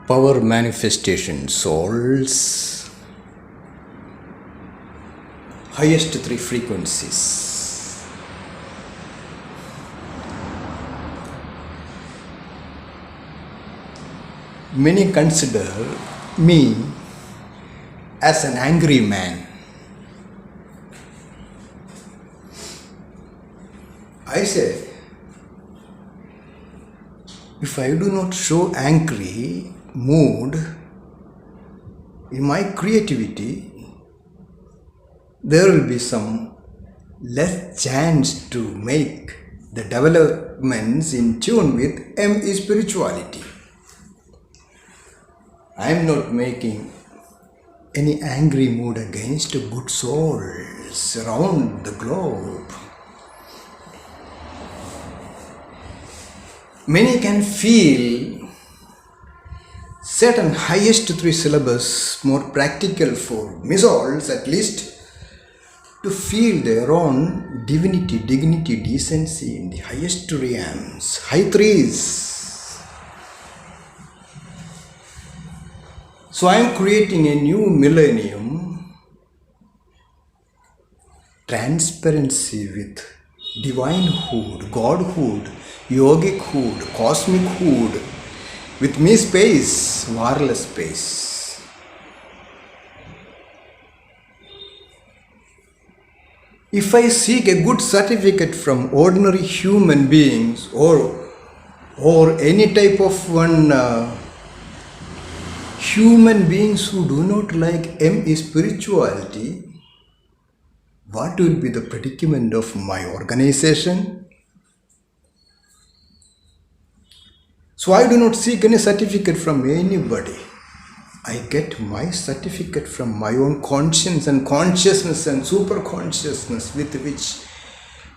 Power manifestation souls, highest three frequencies. Many consider me as an angry man. I say, if I do not show angry mood in my creativity, there will be some less chance to make the developments in tune with ME spirituality. I am not making any angry mood against good souls around the globe. Many can feel certain highest three syllabus more practical for me souls, at least to feel their own divinity, dignity, decency in the highest realms, high threes. So I am creating a new millennium, transparency with divinehood, godhood, yogic-hood, cosmic-hood, with me space, wireless space. If I seek a good certificate from ordinary human beings or any type of human beings who do not like ME spirituality, what will be the predicament of my organization? So I do not seek any certificate from anybody. I get my certificate from my own conscience and consciousness and super consciousness, with which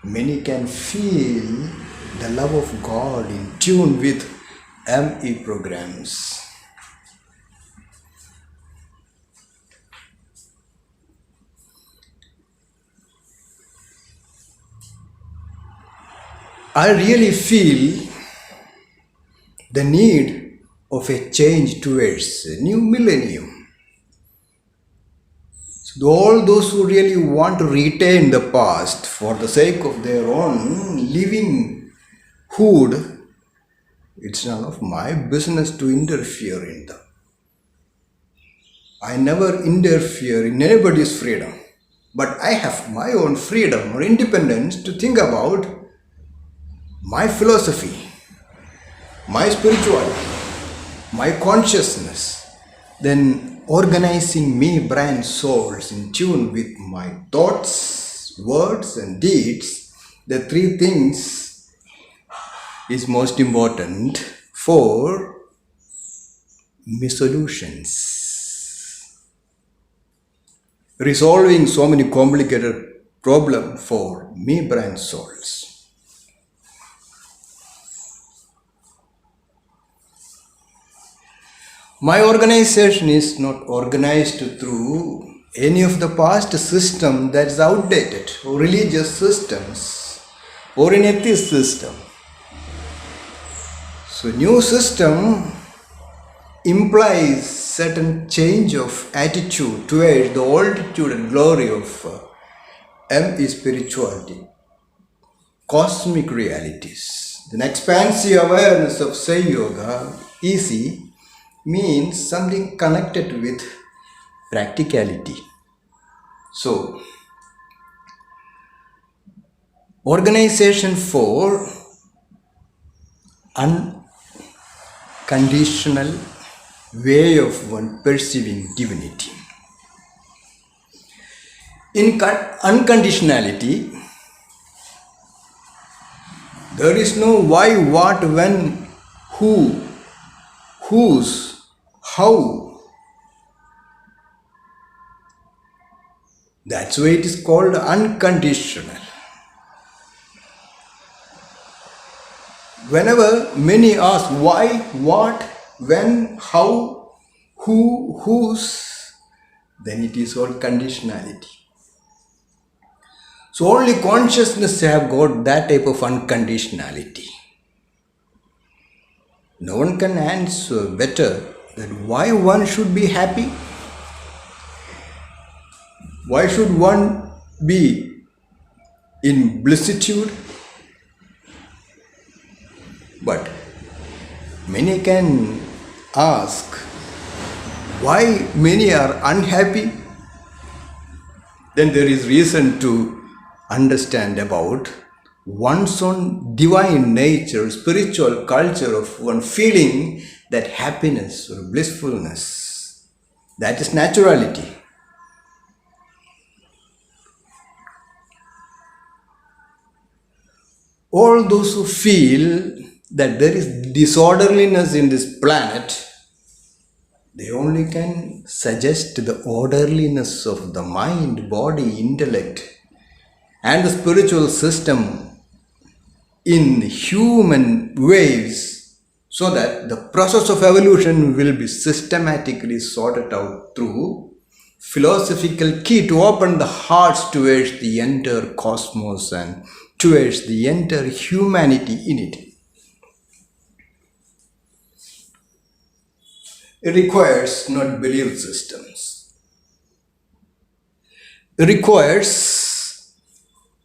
many can feel the love of God in tune with ME programs. I really feel the need of a change towards a new millennium. So all those who really want to retain the past for the sake of their own living hood, it's none of my business to interfere in them. I never interfere in anybody's freedom, but I have my own freedom or independence to think about my philosophy, my spirituality, my consciousness, then organizing me brain souls in tune with my thoughts, words and deeds. The three things is most important for me solutions. Resolving so many complicated problems for me brain souls. My organization is not organized through any of the past system that is outdated, or religious systems, or an atheist system. So new system implies certain change of attitude towards the altitude and glory of ME spirituality, cosmic realities. The expansive awareness of Sai Yoga, easy, means something connected with practicality. So, organization for unconditional way of one perceiving divinity. In unconditionality, there is no why, what, when, who, whose, how. That's why it is called unconditional. Whenever many ask why, what, when, how, who, whose, then it is all conditionality. So only consciousness have got that type of unconditionality. No one can answer better that why one should be happy? Why should one be in blissitude? But many can ask why many are unhappy. Then there is reason to understand about one's own divine nature, spiritual culture of one feeling that happiness or blissfulness, that is naturality. All those who feel that there is disorderliness in this planet, they only can suggest the orderliness of the mind, body, intellect, and the spiritual system in human waves, so that the process of evolution will be systematically sorted out through philosophical key to open the hearts towards the entire cosmos and towards the entire humanity in it. It requires not belief systems. It requires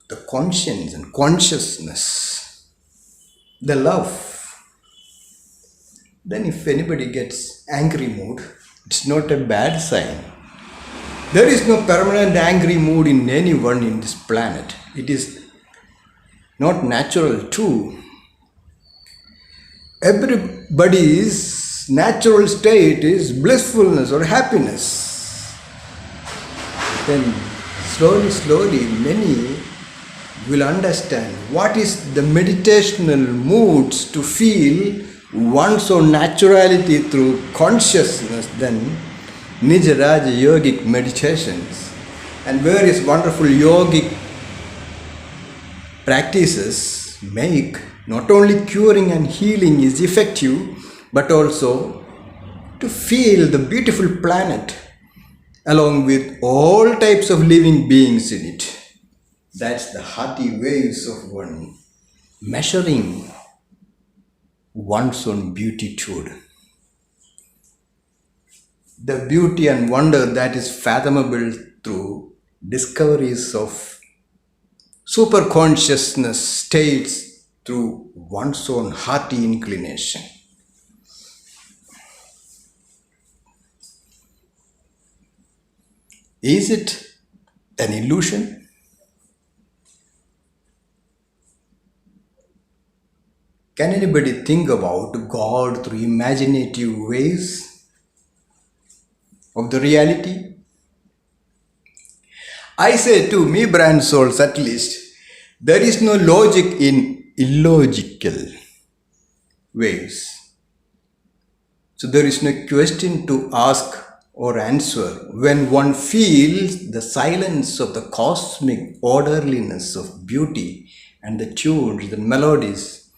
the conscience and consciousness, the love. Then if anybody gets angry mood, it's not a bad sign. There is no permanent angry mood in anyone in this planet. It is not natural too. Everybody's natural state is blissfulness or happiness. Then slowly many will understand what is the meditational moods to feel one's own naturality through consciousness. Then Nij Raj Yogic meditations and various wonderful yogic practices make not only curing and healing is effective, but also to feel the beautiful planet along with all types of living beings in it. That's the hearty waves of one measuring one's own beatitude. The beauty and wonder that is fathomable through discoveries of superconsciousness states through one's own hearty inclination. Is it an illusion? Can anybody think about God through imaginative ways of the reality? I say to me, brand souls at least, there is no logic in illogical ways. So there is no question to ask or answer when one feels the silence of the cosmic orderliness of beauty and the tunes, the melodies.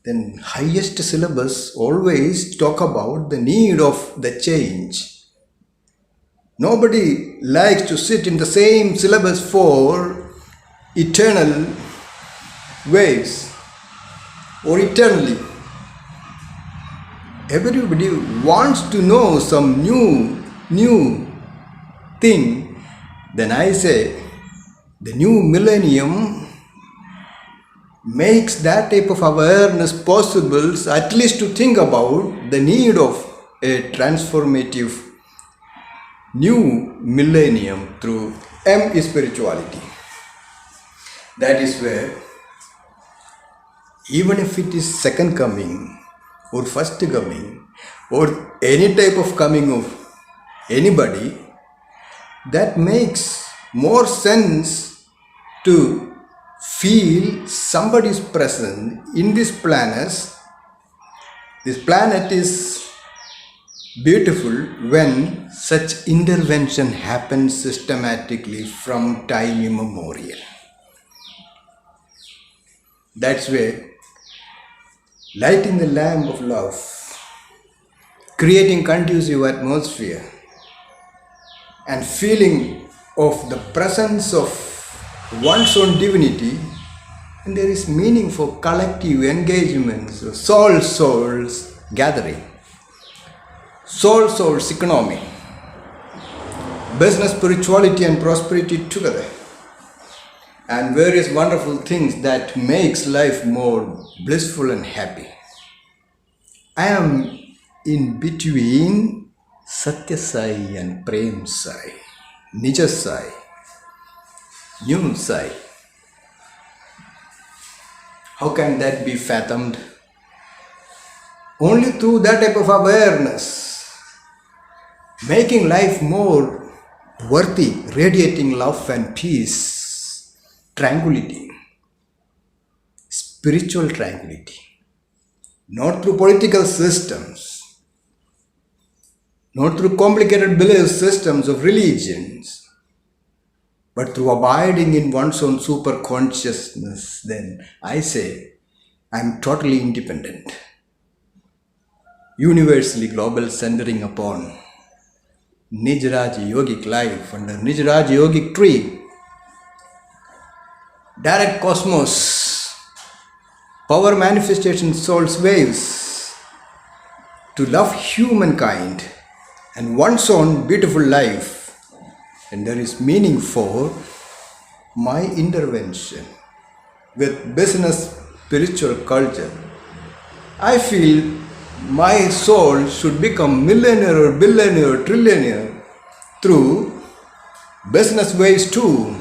Then highest syllabus always talk about the need of the change. Nobody likes to sit in the same syllabus for eternal waves or eternally. Everybody wants to know some new thing. Then I say the new millennium makes that type of awareness possible, at least to think about the need of a transformative new millennium through spirituality. That is where, even if it is second coming or first coming or any type of coming of anybody, that makes more sense to feel somebody's presence in this planet. This planet is beautiful when such intervention happens systematically from time immemorial. That's where lighting the lamp of love, creating conducive atmosphere, and feeling of the presence of one's own divinity, and there is meaning for collective engagements, souls gathering. soul's economy, business, spirituality and prosperity together, and various wonderful things that makes life more blissful and happy. I am in between Satya Sai and Prem Sai, Nij Sai, New Sai. How can that be fathomed? Only through that type of awareness, making life more worthy, radiating love and peace, tranquility, spiritual tranquility, not through political systems, not through complicated belief systems of religions, but through abiding in one's own super consciousness. Then I say, I'm totally independent, universally global, centering upon Nij Raj Yogic life under Nij Raj Yogic tree, direct cosmos, power manifestation, soul's waves, to love humankind and one's own beautiful life. And there is meaning for my intervention with business, spiritual culture. I feel my soul should become millionaire or billionaire or trillionaire through business ways too,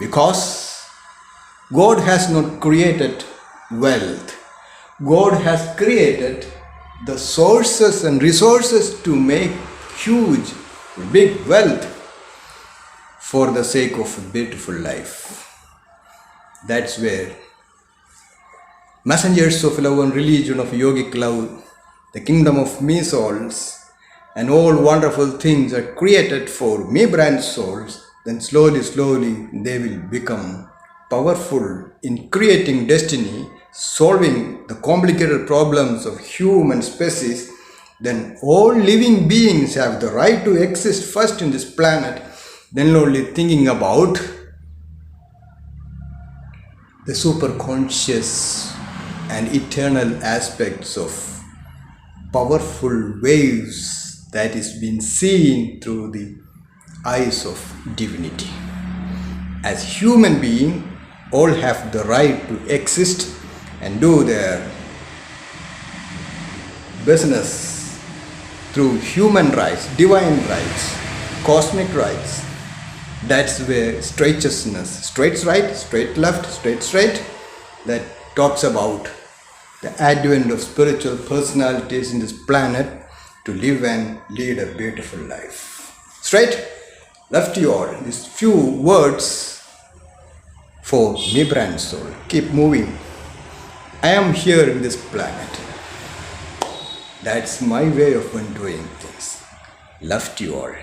because God has not created wealth. God has created the sources and resources to make huge, big wealth for the sake of a beautiful life. That's where messengers of love and religion of yogic love, the kingdom of me souls, and all wonderful things are created for me branch souls. Then slowly they will become powerful in creating destiny, solving the complicated problems of human species. Then all living beings have the right to exist first in this planet, then only thinking about the super conscious and eternal aspects of powerful waves that is being seen through the eyes of divinity. As human beings, all have the right to exist and do their business through human rights, divine rights, cosmic rights. That's where straighteousness, straight right, straight left, straight, that talks about the advent of spiritual personalities in this planet to live and lead a beautiful life. Straight, left you all. These few words for me brand soul. Keep moving. I am here in this planet. That's my way of doing things. Love to you all.